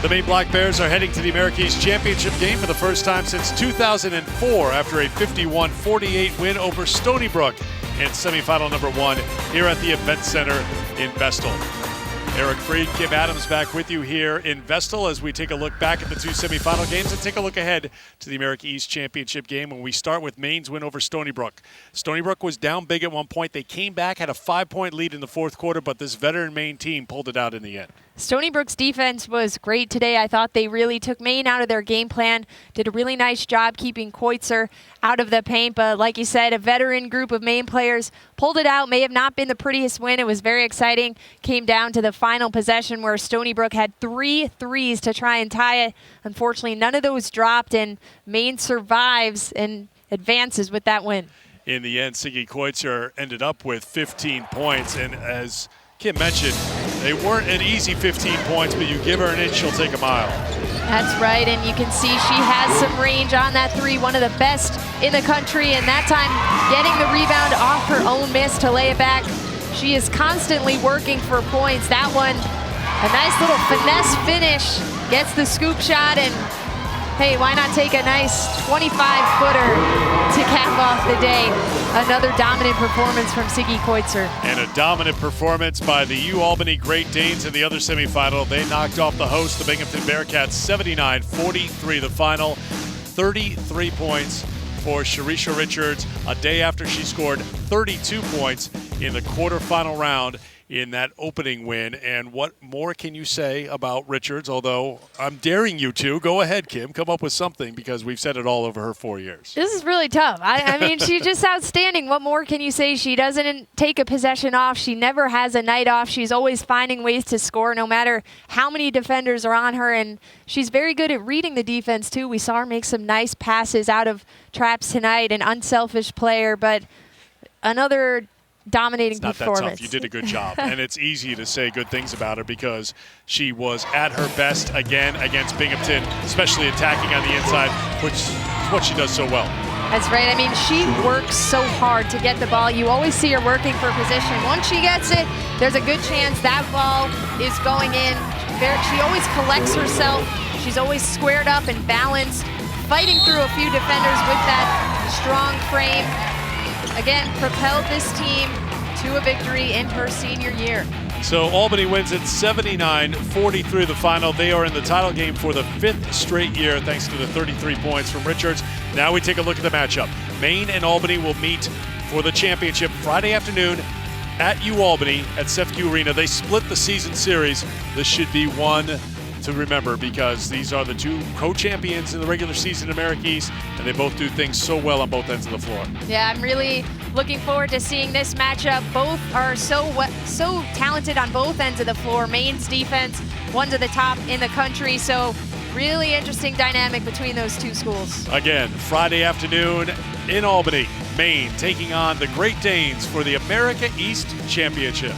The Maine Black Bears are heading to the America East Championship game for the first time since 2004 after a 51-48 win over Stony Brook in semifinal number 1 here at the Event Center in Vestal. Frede, Kim Adams back with you here in Vestal as we take a look back at the 2 semifinal games and take a look ahead to the America East Championship game when we start with Maine's win over Stony Brook. Stony Brook was down big at one point. They came back, had a 5-point lead in the fourth quarter, but this veteran Maine team pulled it out in the end. Stony Brook's defense was great today. I thought they really took Maine out of their game plan, did a really nice job keeping Koitzer out of the paint. But like you said, a veteran group of Maine players pulled it out. May have not been the prettiest win. It was very exciting. Came down to the final possession where Stony Brook had 3 threes to try and tie it. Unfortunately, none of those dropped, and Maine survives and advances with that win. In the end, Siggy Koitzer ended up with 15 points, and as Kim mentioned, they weren't an easy 15 points, but you give her an inch, she'll take a mile. That's right, and you can see she has some range on that 3, one of the best in the country, and that time getting the rebound off her own miss to lay it back. She is constantly working for points. That one, a nice little finesse finish, gets the scoop shot, and hey, why not take a nice 25-footer to cap off the day? Another dominant performance from Siggy Koitzer. And a dominant performance by the Albany Great Danes in the other semifinal. They knocked off the host, the Binghamton Bearcats, 79-43 the final. 33 points for Sharisha Richards a day after she scored 32 points in the quarterfinal round in that opening win. And what more can you say about Richards? Although I'm daring you to. Go ahead, Kim. Come up with something because we've said it all over her 4 years. This is really tough. I mean, she's just outstanding. What more can you say? She doesn't take a possession off. She never has a night off. She's always finding ways to score no matter how many defenders are on her. And she's very good at reading the defense, too. We saw her make some nice passes out of traps tonight. An unselfish player, but another dominating performance. Not that tough. You did a good job. And it's easy to say good things about her because she was at her best again against Binghamton, especially attacking on the inside, which is what she does so well. That's right. I mean, she works so hard to get the ball. You always see her working for position. Once she gets it, there's a good chance that ball is going in. She always collects herself. She's always squared up and balanced, fighting through a few defenders with that strong frame. Again, propelled this team to a victory in her senior year. So Albany wins it 79-43 the final. They are in the title game for the 5th straight year thanks to the 33 points from Richards. Now we take a look at the matchup. Maine and Albany will meet for the championship Friday afternoon at UAlbany at Sefcu Arena. They split the season series. This should be one to remember because these are the 2 co-champions in the regular season in America East, and they both do things so well on both ends of the floor. Yeah, I'm really looking forward to seeing this matchup. Both are so talented on both ends of the floor. Maine's defense, one's at the top in the country, so really interesting dynamic between those 2 schools. Again, Friday afternoon in Albany, Maine taking on the Great Danes for the America East Championship.